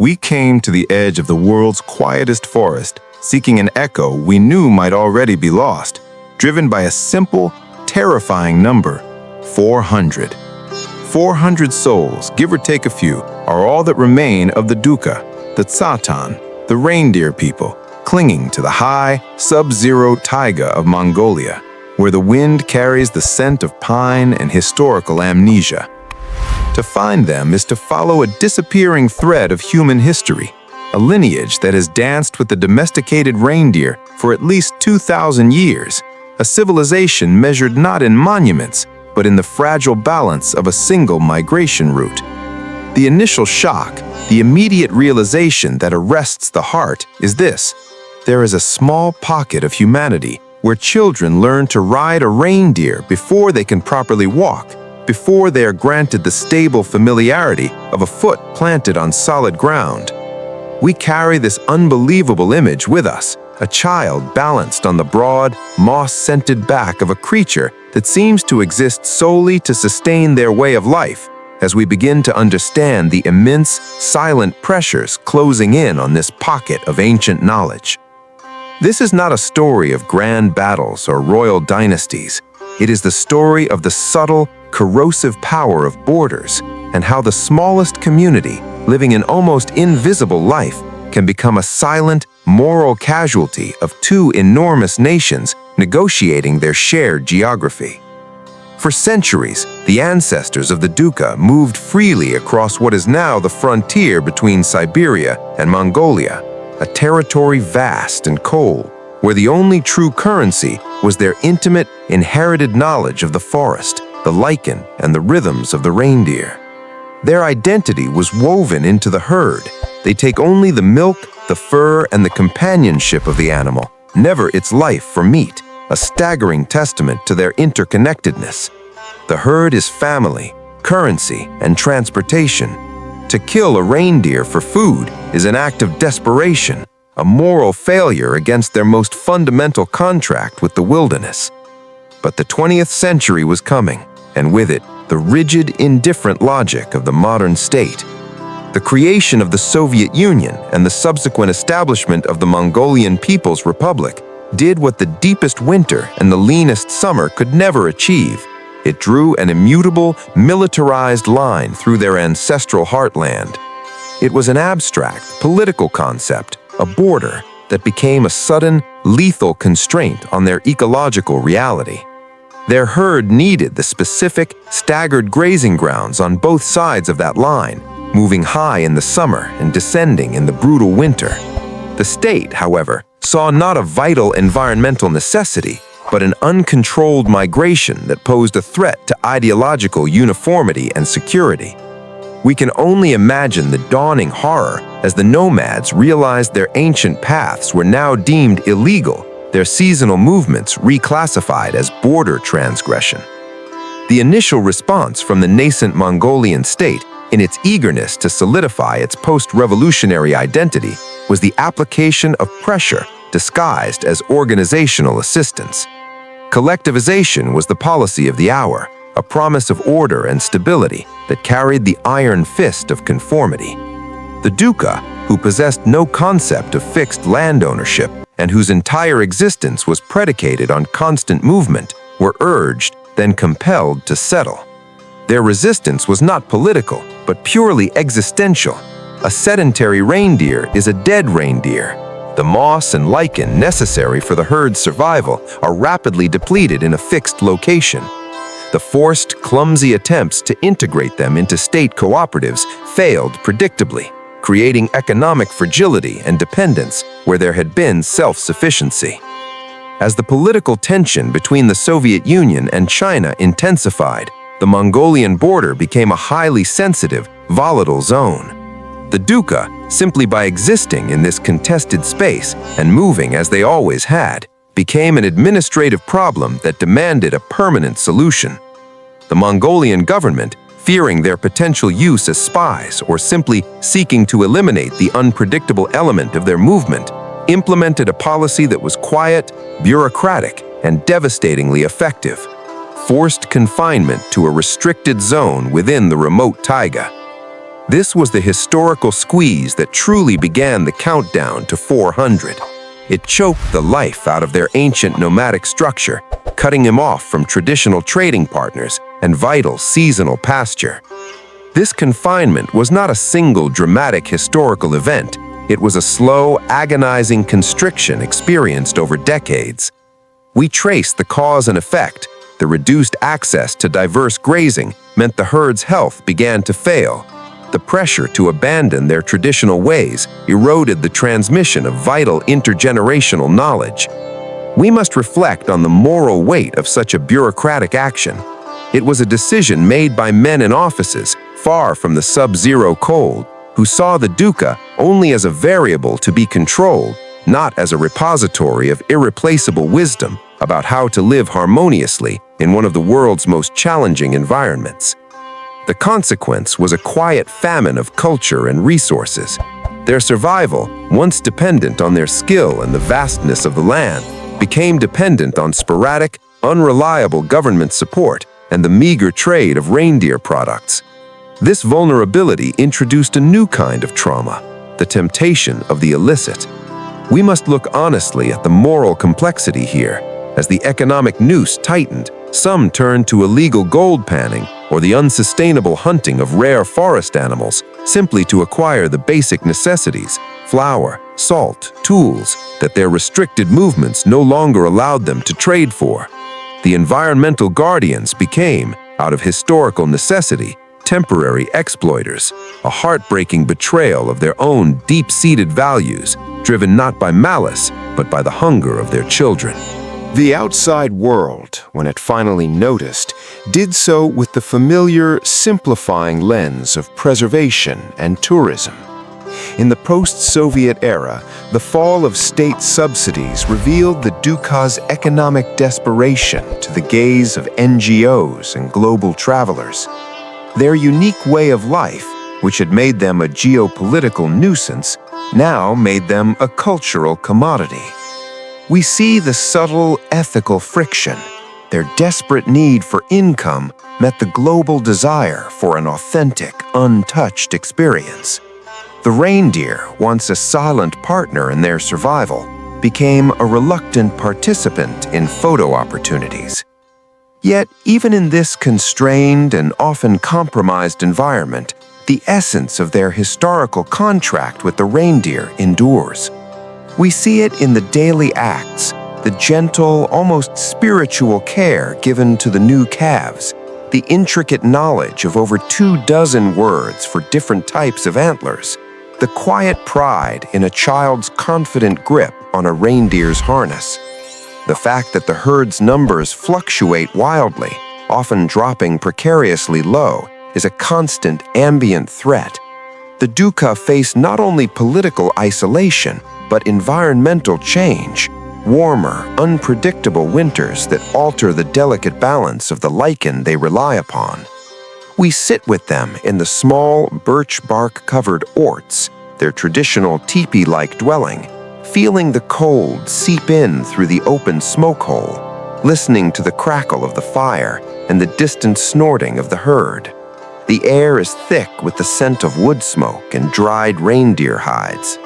We came to the edge of the world's quietest forest, seeking an echo we knew might already be lost, driven by a simple, terrifying number: 400. 400 souls, give or take a few, are all that remain of the Dukha, the Tsaatan, the Reindeer People, clinging to the high, sub-zero taiga of Mongolia, where the wind carries the scent of pine and historical amnesia. To find them is to follow a disappearing thread of human history, a lineage that has danced with the domesticated reindeer for at least 2,000 years, a civilization measured not in monuments, but in the fragile balance of a single migration route. The initial shock, the immediate realization that arrests the heart is this: there is a small pocket of humanity where children learn to ride a reindeer before they can properly walk, before they are granted the stable familiarity of a foot planted on solid ground. We carry this unbelievable image with us, a child balanced on the broad, moss-scented back of a creature that seems to exist solely to sustain their way of life, as we begin to understand the immense, silent pressures closing in on this pocket of ancient knowledge. This is not a story of grand battles or royal dynasties. It is the story of the subtle, corrosive power of borders and how the smallest community, living an almost invisible life, can become a silent, moral casualty of two enormous nations negotiating their shared geography. For centuries, the ancestors of the Dukha moved freely across what is now the frontier between Siberia and Mongolia, a territory vast and cold, where the only true currency was their intimate, inherited knowledge of the forest, the lichen, and the rhythms of the reindeer. Their identity was woven into the herd. They take only the milk, the fur, and the companionship of the animal, never its life for meat, a staggering testament to their interconnectedness. The herd is family, currency, and transportation. To kill a reindeer for food is an act of desperation, a moral failure against their most fundamental contract with the wilderness. But the 20th century was coming, and with it, the rigid, indifferent logic of the modern state. The creation of the Soviet Union and the subsequent establishment of the Mongolian People's Republic did what the deepest winter and the leanest summer could never achieve. It drew an immutable, militarized line through their ancestral heartland. It was an abstract, political concept, a border that became a sudden, lethal constraint on their ecological reality. Their herd needed the specific, staggered grazing grounds on both sides of that line, moving high in the summer and descending in the brutal winter. The state, however, saw not a vital environmental necessity, but an uncontrolled migration that posed a threat to ideological uniformity and security. We can only imagine the dawning horror as the nomads realized their ancient paths were now deemed illegal, their seasonal movements reclassified as border transgression. The initial response from the nascent Mongolian state, in its eagerness to solidify its post-revolutionary identity, was the application of pressure disguised as organizational assistance. Collectivization was the policy of the hour, a promise of order and stability that carried the iron fist of conformity. The Dukha, who possessed no concept of fixed land ownership and whose entire existence was predicated on constant movement, were urged, then compelled to settle. Their resistance was not political, but purely existential. A sedentary reindeer is a dead reindeer. The moss and lichen necessary for the herd's survival are rapidly depleted in a fixed location. The forced, clumsy attempts to integrate them into state cooperatives failed predictably, creating economic fragility and dependence where there had been self-sufficiency. As the political tension between the Soviet Union and China intensified, the Mongolian border became a highly sensitive, volatile zone. The Dukha, simply by existing in this contested space and moving as they always had, became an administrative problem that demanded a permanent solution. The Mongolian government, fearing their potential use as spies or simply seeking to eliminate the unpredictable element of their movement, implemented a policy that was quiet, bureaucratic, and devastatingly effective: forced confinement to a restricted zone within the remote taiga. This was the historical squeeze that truly began the countdown to 400. It choked the life out of their ancient nomadic structure, cutting him off from traditional trading partners and vital seasonal pasture. This confinement was not a single dramatic historical event. It was a slow, agonizing constriction experienced over decades. We trace the cause and effect. The reduced access to diverse grazing meant the herd's health began to fail. The pressure to abandon their traditional ways eroded the transmission of vital intergenerational knowledge. We must reflect on the moral weight of such a bureaucratic action. It was a decision made by men in offices far from the sub-zero cold, who saw the Dukha only as a variable to be controlled, not as a repository of irreplaceable wisdom about how to live harmoniously in one of the world's most challenging environments. The consequence was a quiet famine of culture and resources. Their survival, once dependent on their skill and the vastness of the land, became dependent on sporadic, unreliable government support and the meager trade of reindeer products. This vulnerability introduced a new kind of trauma, the temptation of the illicit. We must look honestly at the moral complexity here. As the economic noose tightened, some turned to illegal gold panning or the unsustainable hunting of rare forest animals simply to acquire the basic necessities, flour, salt, tools, that their restricted movements no longer allowed them to trade for. The environmental guardians became, out of historical necessity, temporary exploiters, a heartbreaking betrayal of their own deep-seated values, driven not by malice, but by the hunger of their children. The outside world, when it finally noticed, did so with the familiar, simplifying lens of preservation and tourism. In the post-Soviet era, the fall of state subsidies revealed the Dukha's economic desperation to the gaze of NGOs and global travelers. Their unique way of life, which had made them a geopolitical nuisance, now made them a cultural commodity. We see the subtle ethical friction. Their desperate need for income met the global desire for an authentic, untouched experience. The reindeer, once a silent partner in their survival, became a reluctant participant in photo opportunities. Yet, even in this constrained and often compromised environment, the essence of their historical contract with the reindeer endures. We see it in the daily acts, the gentle, almost spiritual care given to the new calves, the intricate knowledge of over 24 words for different types of antlers, the quiet pride in a child's confident grip on a reindeer's harness. The fact that the herd's numbers fluctuate wildly, often dropping precariously low, is a constant ambient threat. The Dukha face not only political isolation, but environmental change, warmer, unpredictable winters that alter the delicate balance of the lichen they rely upon. We sit with them in the small birch bark-covered orts, their traditional teepee-like dwelling, feeling the cold seep in through the open smoke hole, listening to the crackle of the fire and the distant snorting of the herd. The air is thick with the scent of wood smoke and dried reindeer hides.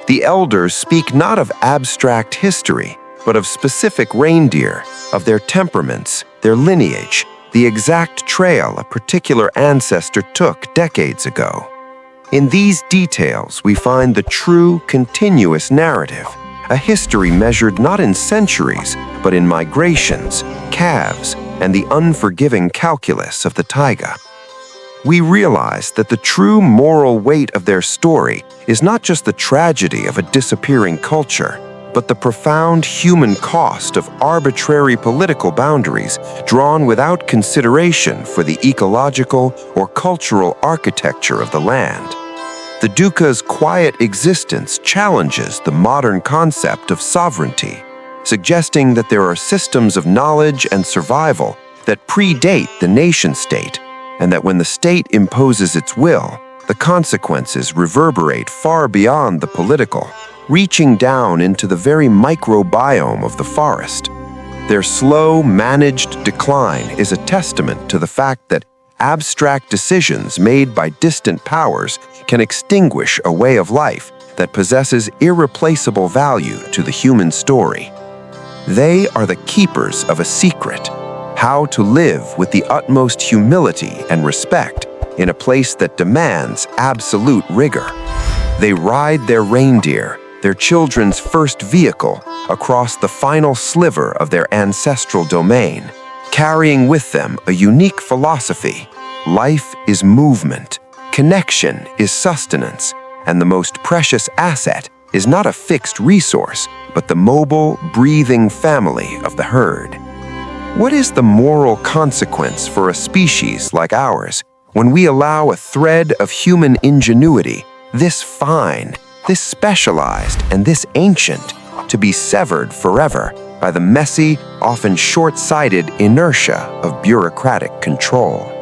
The elders speak not of abstract history, but of specific reindeer, of their temperaments, their lineage, the exact trail a particular ancestor took decades ago. In these details, we find the true, continuous narrative, a history measured not in centuries, but in migrations, calves, and the unforgiving calculus of the taiga. We realize that the true moral weight of their story is not just the tragedy of a disappearing culture, but the profound human cost of arbitrary political boundaries drawn without consideration for the ecological or cultural architecture of the land. The Dukha's quiet existence challenges the modern concept of sovereignty, suggesting that there are systems of knowledge and survival that predate the nation-state, and that when the state imposes its will, the consequences reverberate far beyond the political, reaching down into the very microbiome of the forest. Their slow, managed decline is a testament to the fact that abstract decisions made by distant powers can extinguish a way of life that possesses irreplaceable value to the human story. They are the keepers of a secret, how to live with the utmost humility and respect in a place that demands absolute rigor. They ride their reindeer, their children's first vehicle, across the final sliver of their ancestral domain, carrying with them a unique philosophy. Life is movement, connection is sustenance, and the most precious asset is not a fixed resource, but the mobile, breathing family of the herd. What is the moral consequence for a species like ours when we allow a thread of human ingenuity, this fine, this specialized, and this ancient, to be severed forever by the messy, often short-sighted inertia of bureaucratic control?